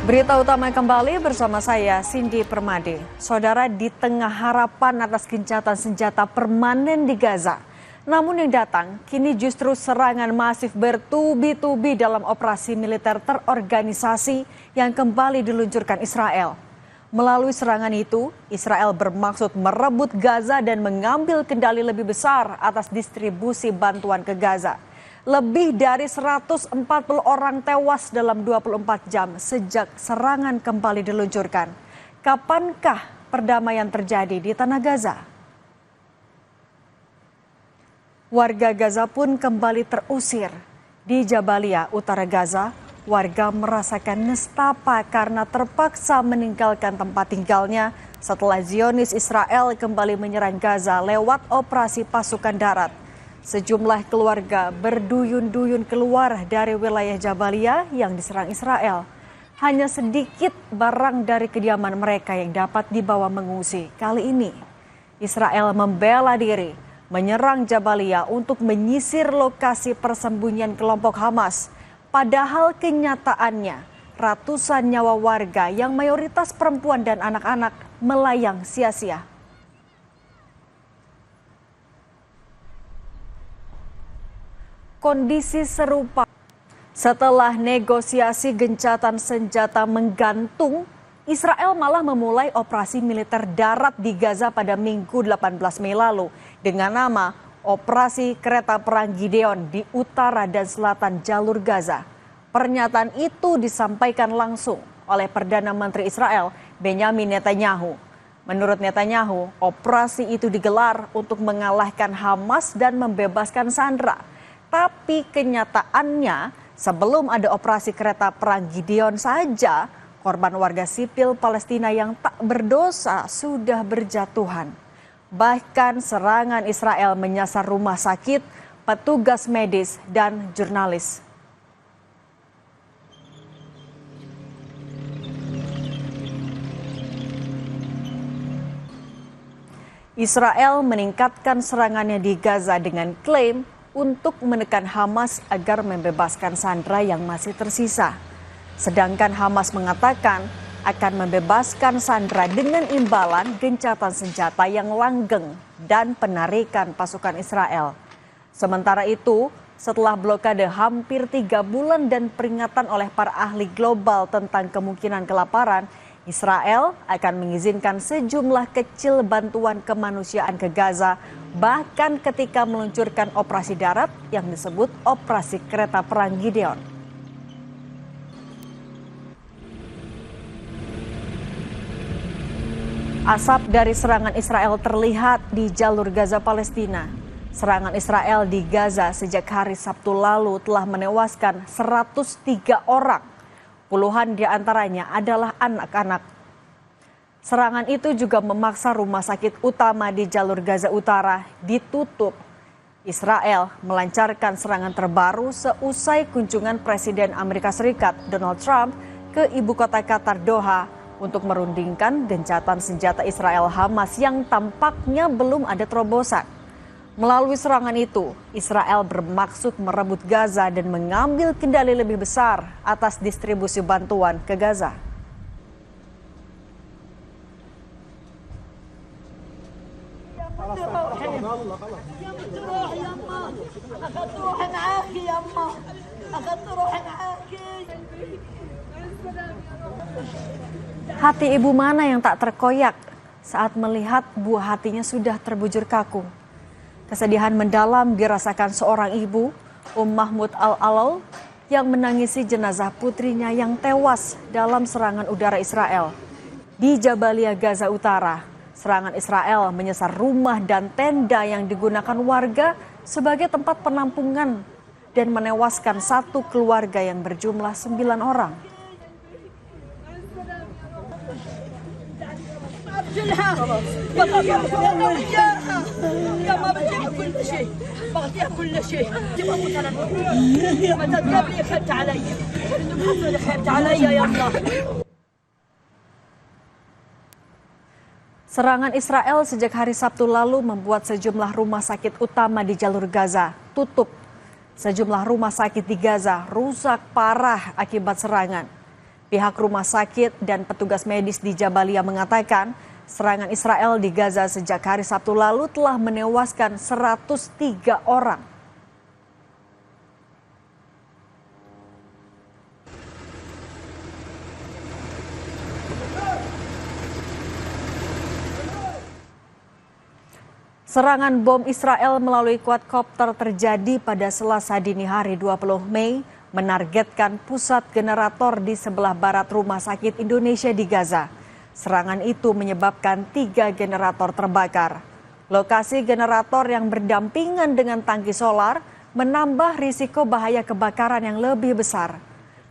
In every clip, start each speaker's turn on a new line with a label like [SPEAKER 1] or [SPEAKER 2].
[SPEAKER 1] Berita utama kembali bersama saya, Cindy Permadi. Saudara, di tengah harapan atas gencatan senjata permanen di Gaza, namun yang datang kini justru serangan masif bertubi-tubi dalam operasi militer terorganisasi yang kembali diluncurkan Israel. Melalui serangan itu, Israel bermaksud merebut Gaza dan mengambil kendali lebih besar atas distribusi bantuan ke Gaza. Lebih dari 140 orang tewas dalam 24 jam sejak serangan kembali diluncurkan. Kapankah perdamaian terjadi di tanah Gaza? Warga Gaza pun kembali terusir. Di Jabalia, utara Gaza, warga merasakan nestapa karena terpaksa meninggalkan tempat tinggalnya setelah Zionis Israel kembali menyerang Gaza lewat operasi pasukan darat. Sejumlah keluarga berduyun-duyun keluar dari wilayah Jabalia yang diserang Israel. Hanya sedikit barang dari kediaman mereka yang dapat dibawa mengungsi. Kali ini, Israel membela diri, menyerang Jabalia untuk menyisir lokasi persembunyian kelompok Hamas. Padahal kenyataannya, ratusan nyawa warga yang mayoritas perempuan dan anak-anak melayang sia-sia. Kondisi serupa setelah negosiasi gencatan senjata menggantung, Israel malah memulai operasi militer darat di Gaza pada Minggu 18 Mei lalu dengan nama Operasi Kereta Perang Gideon di utara dan selatan jalur Gaza. Pernyataan itu disampaikan langsung oleh Perdana Menteri Israel Benyamin Netanyahu. Menurut Netanyahu, operasi itu digelar untuk mengalahkan Hamas dan membebaskan sandera. Tapi kenyataannya sebelum ada operasi kereta perang Gideon saja, korban warga sipil Palestina yang tak berdosa sudah berjatuhan. Bahkan serangan Israel menyasar rumah sakit, petugas medis, dan jurnalis. Israel meningkatkan serangannya di Gaza dengan klaim untuk menekan Hamas agar membebaskan sandera yang masih tersisa. Sedangkan Hamas mengatakan akan membebaskan sandera dengan imbalan gencatan senjata yang langgeng dan penarikan pasukan Israel. Sementara itu, setelah blokade hampir 3 bulan dan peringatan oleh para ahli global tentang kemungkinan kelaparan, Israel akan mengizinkan sejumlah kecil bantuan kemanusiaan ke Gaza, bahkan ketika meluncurkan operasi darat yang disebut Operasi Kereta Perang Gideon. Asap dari serangan Israel terlihat di jalur Gaza Palestina. Serangan Israel di Gaza sejak hari Sabtu lalu telah menewaskan 103 orang. Puluhan di antaranya adalah anak-anak. Serangan itu juga memaksa rumah sakit utama di jalur Gaza Utara ditutup. Israel melancarkan serangan terbaru seusai kunjungan Presiden Amerika Serikat Donald Trump ke ibu kota Qatar Doha untuk merundingkan gencatan senjata Israel Hamas yang tampaknya belum ada terobosan. Melalui serangan itu, Israel bermaksud merebut Gaza dan mengambil kendali lebih besar atas distribusi bantuan ke Gaza. Hati ibu mana yang tak terkoyak saat melihat buah hatinya sudah terbujur kaku. Kesedihan mendalam dirasakan seorang ibu, Mahmud Al-Alal, yang menangisi jenazah putrinya yang tewas dalam serangan udara Israel. Di Jabalia, Gaza Utara, serangan Israel menyasar rumah dan tenda yang digunakan warga sebagai tempat penampungan dan menewaskan satu keluarga yang berjumlah 9 orang. Serangan Israel sejak hari Sabtu lalu membuat sejumlah rumah sakit utama di jalur Gaza tutup. Sejumlah rumah sakit di Gaza rusak parah akibat serangan. Pihak rumah sakit dan petugas medis di Jabalia mengatakan serangan Israel di Gaza sejak hari Sabtu lalu telah menewaskan 103 orang. Serangan bom Israel melalui quadcopter terjadi pada Selasa dini hari 20 Mei, menargetkan pusat generator di sebelah barat Rumah Sakit Indonesia di Gaza. Serangan itu menyebabkan 3 generator terbakar. Lokasi generator yang berdampingan dengan tangki solar menambah risiko bahaya kebakaran yang lebih besar.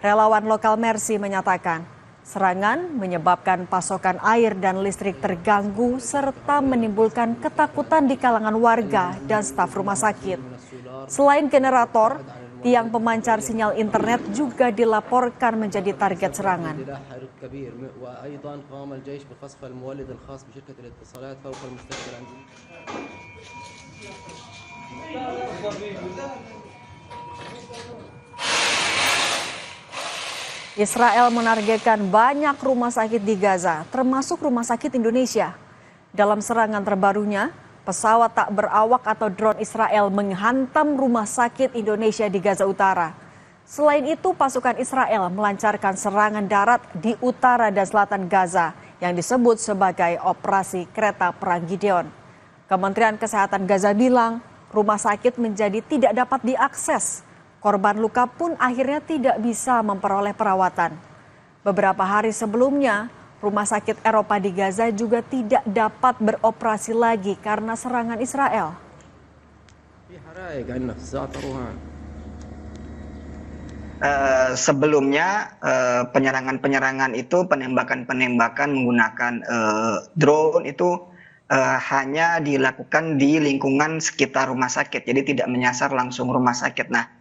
[SPEAKER 1] Relawan lokal Mercy menyatakan, serangan menyebabkan pasokan air dan listrik terganggu serta menimbulkan ketakutan di kalangan warga dan staf rumah sakit. Selain generator, tiang pemancar sinyal internet juga dilaporkan menjadi target serangan. Israel menargetkan banyak rumah sakit di Gaza, termasuk Rumah Sakit Indonesia. Dalam serangan terbarunya, pesawat tak berawak atau drone Israel menghantam Rumah Sakit Indonesia di Gaza Utara. Selain itu, pasukan Israel melancarkan serangan darat di utara dan selatan Gaza yang disebut sebagai Operasi Kereta Perang Gideon. Kementerian Kesehatan Gaza bilang, rumah sakit menjadi tidak dapat diakses. Korban luka pun akhirnya tidak bisa memperoleh perawatan. Beberapa hari sebelumnya, rumah sakit Eropa di Gaza juga tidak dapat beroperasi lagi karena serangan Israel.
[SPEAKER 2] Sebelumnya penyerangan-penyerangan itu, penembakan-penembakan menggunakan drone itu hanya dilakukan di lingkungan sekitar rumah sakit, jadi tidak menyasar langsung rumah sakit. Nah,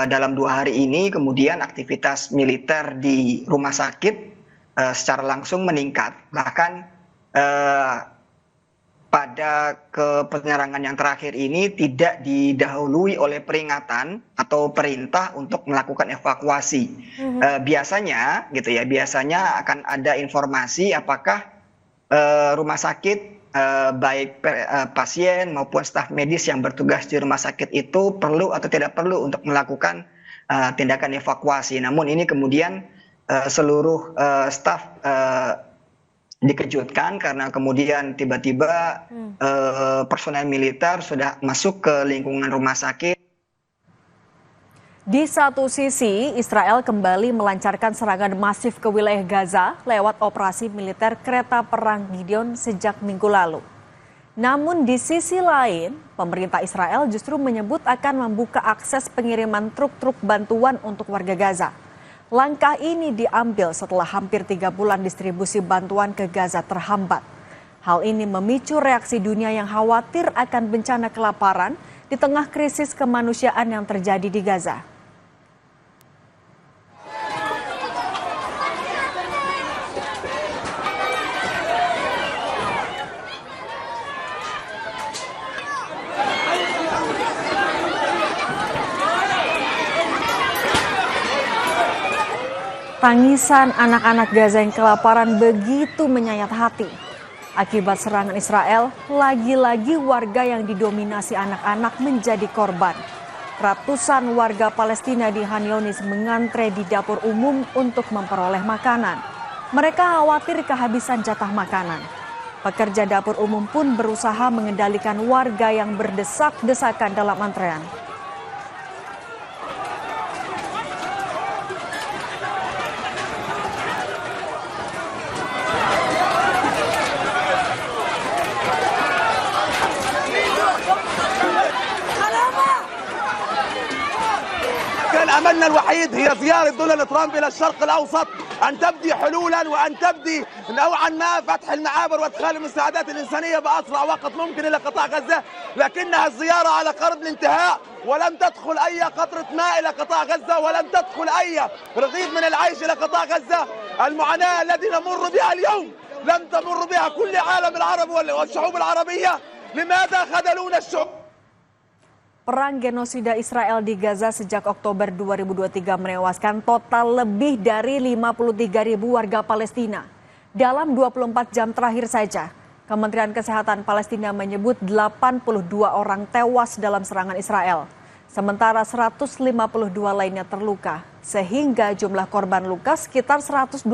[SPEAKER 2] dalam 2 hari ini kemudian aktivitas militer di rumah sakit secara langsung meningkat. Bahkan pada penyerangan yang terakhir ini tidak didahului oleh peringatan atau perintah untuk melakukan evakuasi. Biasanya gitu ya, biasanya akan ada informasi apakah rumah sakit baik pasien maupun staf medis yang bertugas di rumah sakit itu perlu atau tidak perlu untuk melakukan tindakan evakuasi. Namun ini kemudian seluruh staf dikejutkan karena kemudian tiba-tiba personel militer sudah masuk ke lingkungan rumah sakit.
[SPEAKER 1] Di satu sisi, Israel kembali melancarkan serangan masif ke wilayah Gaza lewat operasi militer Kereta Perang Gideon sejak minggu lalu. Namun di sisi lain, pemerintah Israel justru menyebut akan membuka akses pengiriman truk-truk bantuan untuk warga Gaza. Langkah ini diambil setelah hampir 3 bulan distribusi bantuan ke Gaza terhambat. Hal ini memicu reaksi dunia yang khawatir akan bencana kelaparan di tengah krisis kemanusiaan yang terjadi di Gaza. Tangisan anak-anak Gaza yang kelaparan begitu menyayat hati. Akibat serangan Israel, lagi-lagi warga yang didominasi anak-anak menjadi korban. Ratusan warga Palestina di Khan Younis mengantre di dapur umum untuk memperoleh makanan. Mereka khawatir kehabisan jatah makanan. Pekerja dapur umum pun berusaha mengendalikan warga yang berdesak-desakan dalam antrean.
[SPEAKER 3] كان أملنا الوحيد هي زيارة دونالد ترامب إلى الشرق الأوسط، أن تبدي حلولا وأن تبدي نوعا ما فتح المعابر وادخال المساعدات الإنسانية بأسرع وقت ممكن إلى قطاع غزة، لكنها الزيارة على قرب الانتهاء ولم تدخل أي قطرة ماء إلى قطاع غزة ولم تدخل أي رغيف من العيش إلى قطاع غزة. المعاناة التي نمر بها اليوم لم تمر بها كل عالم العرب والشعوب العربية. لماذا خذلونا الشعوب؟
[SPEAKER 1] Perang genosida Israel di Gaza sejak Oktober 2023 menewaskan total lebih dari 53.000 warga Palestina. Dalam 24 jam terakhir saja, Kementerian Kesehatan Palestina menyebut 82 orang tewas dalam serangan Israel. Sementara 152 lainnya terluka, sehingga jumlah korban luka sekitar 120.000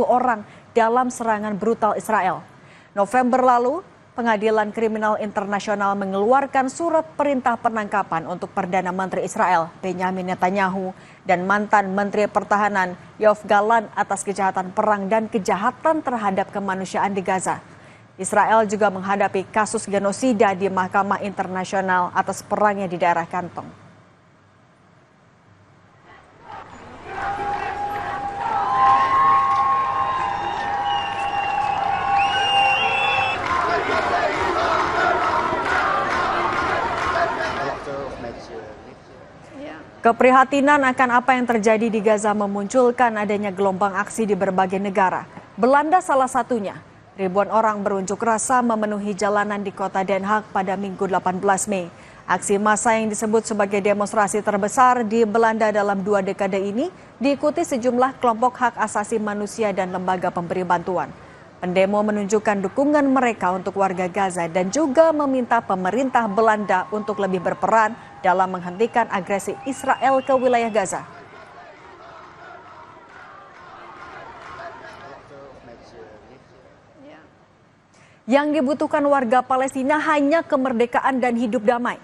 [SPEAKER 1] orang dalam serangan brutal Israel. November lalu, Pengadilan Kriminal Internasional mengeluarkan surat perintah penangkapan untuk Perdana Menteri Israel Benyamin Netanyahu dan mantan Menteri Pertahanan Yoav Gallant atas kejahatan perang dan kejahatan terhadap kemanusiaan di Gaza. Israel juga menghadapi kasus genosida di Mahkamah Internasional atas perangnya di daerah Kantong. Keprihatinan akan apa yang terjadi di Gaza memunculkan adanya gelombang aksi di berbagai negara. Belanda salah satunya. Ribuan orang berunjuk rasa memenuhi jalanan di kota Den Haag pada Minggu 18 Mei. Aksi massa yang disebut sebagai demonstrasi terbesar di Belanda dalam 2 dekade ini diikuti sejumlah kelompok hak asasi manusia dan lembaga pemberi bantuan. Pendemo menunjukkan dukungan mereka untuk warga Gaza dan juga meminta pemerintah Belanda untuk lebih berperan dalam menghentikan agresi Israel ke wilayah Gaza. Yang dibutuhkan warga Palestina hanya kemerdekaan dan hidup damai.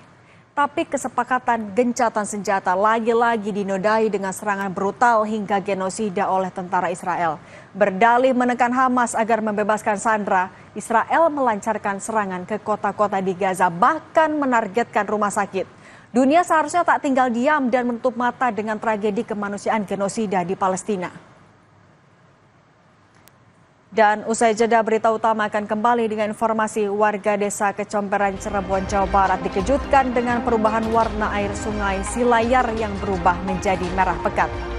[SPEAKER 1] Tapi kesepakatan gencatan senjata lagi-lagi dinodai dengan serangan brutal hingga genosida oleh tentara Israel. Berdalih menekan Hamas agar membebaskan sandera, Israel melancarkan serangan ke kota-kota di Gaza, bahkan menargetkan rumah sakit. Dunia seharusnya tak tinggal diam dan menutup mata dengan tragedi kemanusiaan genosida di Palestina. Dan usai jeda, berita utama akan kembali dengan informasi warga desa Kecomberan, Cirebon, Jawa Barat dikejutkan dengan perubahan warna air sungai Silayar yang berubah menjadi merah pekat.